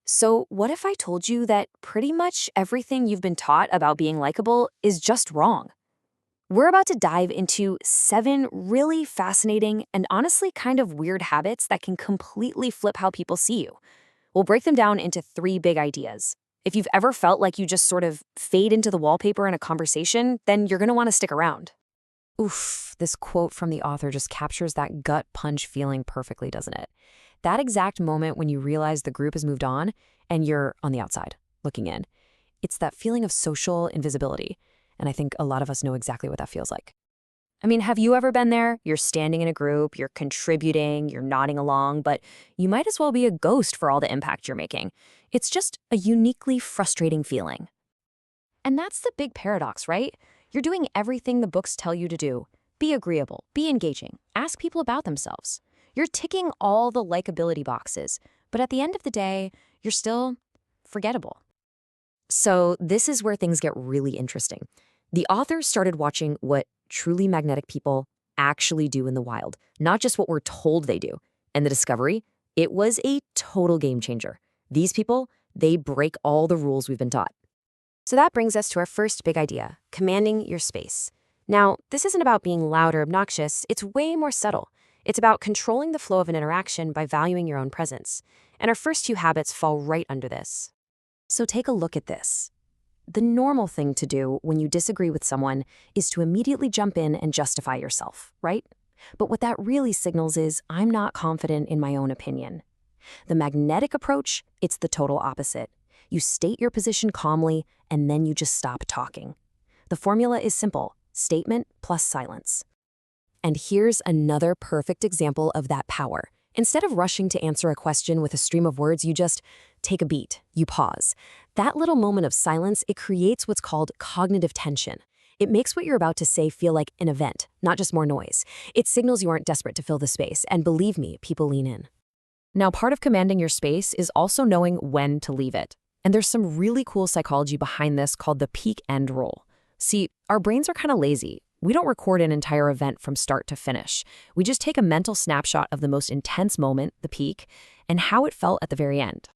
So, what if I told you that pretty much everything you've been taught about being likable is just wrong? We're about to dive into 7 really fascinating and honestly kind of weird habits that can completely flip how people see you. We'll break them down into 3 big ideas. If you've ever felt like you just sort of fade into the wallpaper in a conversation, then you're going to want to stick around. Oof, this quote from the author just captures that gut punch feeling perfectly, doesn't it? That exact moment when you realize the group has moved on and you're on the outside, looking in. It's that feeling of social invisibility. And I think a lot of us know exactly what that feels like. I mean, have you ever been there? You're standing in a group, you're contributing, you're nodding along, but you might as well be a ghost for all the impact you're making. It's just a uniquely frustrating feeling. And that's the big paradox, right? You're doing everything the books tell you to do. Be agreeable, be engaging, ask people about themselves. You're ticking all the likability boxes, but at the end of the day, you're still forgettable. So this is where things get really interesting. The author started watching what truly magnetic people actually do in the wild, not just what we're told they do. And the discovery, it was a total game changer. These people, they break all the rules we've been taught. So that brings us to our first big idea, commanding your space. Now, this isn't about being loud or obnoxious, it's way more subtle. It's about controlling the flow of an interaction by valuing your own presence. And our first 2 habits fall right under this. So take a look at this. The normal thing to do when you disagree with someone is to immediately jump in and justify yourself, right? But what that really signals is, I'm not confident in my own opinion. The magnetic approach, it's the total opposite. You state your position calmly, and then you just stop talking. The formula is simple: statement plus silence. And here's another perfect example of that power. Instead of rushing to answer a question with a stream of words, you just take a beat, you pause. That little moment of silence, it creates what's called cognitive tension. It makes what you're about to say feel like an event, not just more noise. It signals you aren't desperate to fill the space, and believe me, people lean in. Now, part of commanding your space is also knowing when to leave it. And there's some really cool psychology behind this called the peak end rule. See, our brains are kind of lazy. We don't record an entire event from start to finish. We just take a mental snapshot of the most intense moment, the peak, and how it felt at the very end.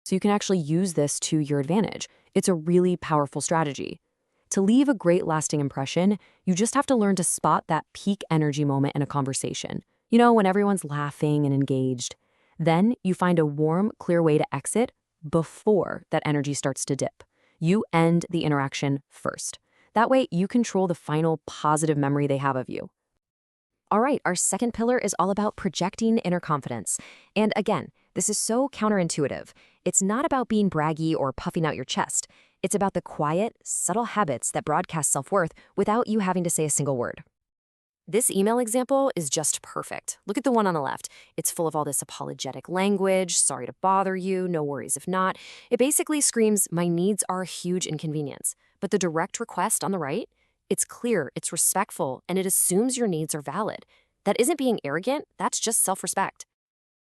So you can actually use this to your advantage. It's a really powerful strategy. To leave a great lasting impression, you just have to learn to spot that peak energy moment in a conversation. You know, when everyone's laughing and engaged. Then you find a warm, clear way to exit before that energy starts to dip. You end the interaction first. That way, you control the final positive memory they have of you. All right, our second pillar is all about projecting inner confidence. And again, this is so counterintuitive. It's not about being braggy or puffing out your chest. It's about the quiet, subtle habits that broadcast self-worth without you having to say a single word. This email example is just perfect. Look at the one on the left. It's full of all this apologetic language, sorry to bother you, no worries if not. It basically screams, my needs are a huge inconvenience. But the direct request on the right, it's clear, it's respectful, and it assumes your needs are valid. That isn't being arrogant, that's just self-respect.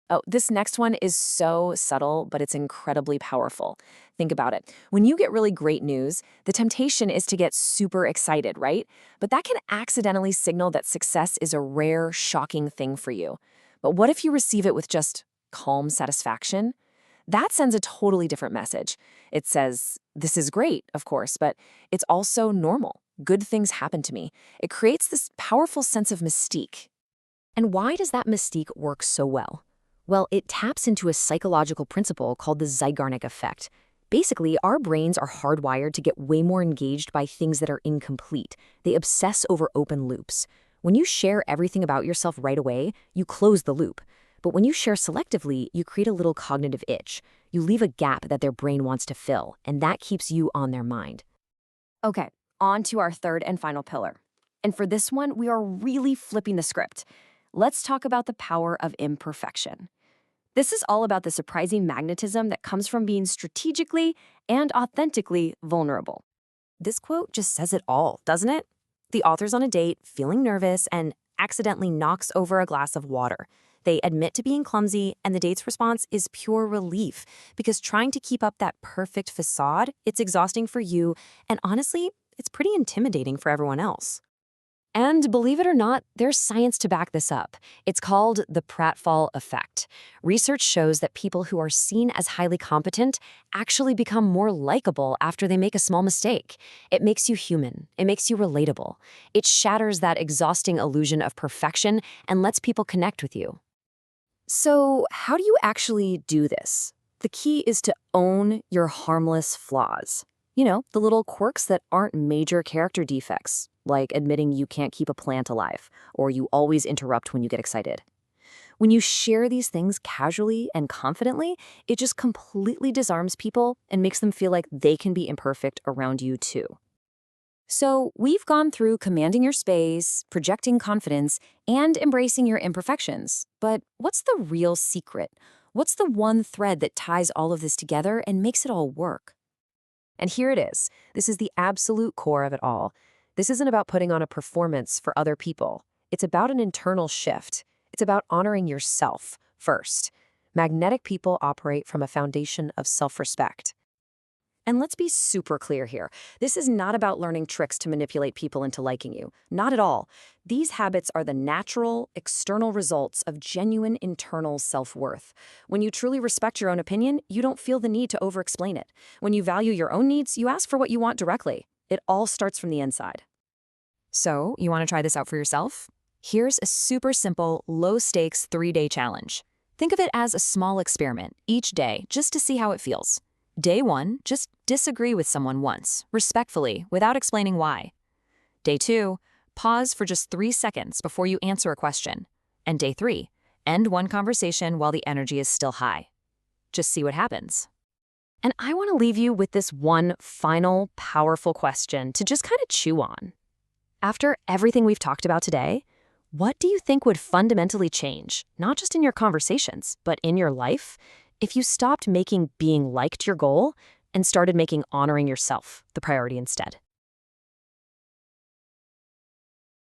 Oh, this next one is so subtle, but it's incredibly powerful. Think about it. When you get really great news, the temptation is to get super excited, right? But that can accidentally signal that success is a rare, shocking thing for you. But what if you receive it with just calm satisfaction? That sends a totally different message. It says, this is great, of course, but it's also normal. Good things happen to me. It creates this powerful sense of mystique. And why does that mystique work so well? Well, it taps into a psychological principle called the Zeigarnik effect. Basically, our brains are hardwired to get way more engaged by things that are incomplete. They obsess over open loops. When you share everything about yourself right away, you close the loop. But when you share selectively, you create a little cognitive itch. You leave a gap that their brain wants to fill, and that keeps you on their mind. Okay, on to our third and final pillar. And for this one, we are really flipping the script. Let's talk about the power of imperfection. This is all about the surprising magnetism that comes from being strategically and authentically vulnerable. This quote just says it all, doesn't it? The author's on a date, feeling nervous, and accidentally knocks over a glass of water. They admit to being clumsy, and the date's response is pure relief, because trying to keep up that perfect facade, it's exhausting for you, and honestly, it's pretty intimidating for everyone else. And believe it or not, there's science to back this up. It's called the Pratfall effect. Research shows that people who are seen as highly competent actually become more likable after they make a small mistake. It makes you human. It makes you relatable. It shatters that exhausting illusion of perfection and lets people connect with you. So, how do you actually do this? The key is to own your harmless flaws. You know, the little quirks that aren't major character defects, like admitting you can't keep a plant alive, or you always interrupt when you get excited. When you share these things casually and confidently, it just completely disarms people and makes them feel like they can be imperfect around you too. So, we've gone through commanding your space, projecting confidence, and embracing your imperfections. But what's the real secret? What's the one thread that ties all of this together and makes it all work? And here it is. This is the absolute core of it all. This isn't about putting on a performance for other people. It's about an internal shift. It's about honoring yourself first. Magnetic people operate from a foundation of self-respect. And let's be super clear here. This is not about learning tricks to manipulate people into liking you. Not at all. These habits are the natural, external results of genuine internal self-worth. When you truly respect your own opinion, you don't feel the need to over-explain it. When you value your own needs, you ask for what you want directly. It all starts from the inside. So, you want to try this out for yourself? Here's a super simple, low-stakes 3-day challenge. Think of it as a small experiment, each day, just to see how it feels. Day 1, just disagree with someone once, respectfully, without explaining why. Day 2, pause for just 3 seconds before you answer a question. And Day 3, end one conversation while the energy is still high. Just see what happens. And I want to leave you with this one final, powerful question to just kind of chew on. After everything we've talked about today, what do you think would fundamentally change, not just in your conversations, but in your life, if you stopped making being liked your goal and started making honoring yourself the priority instead?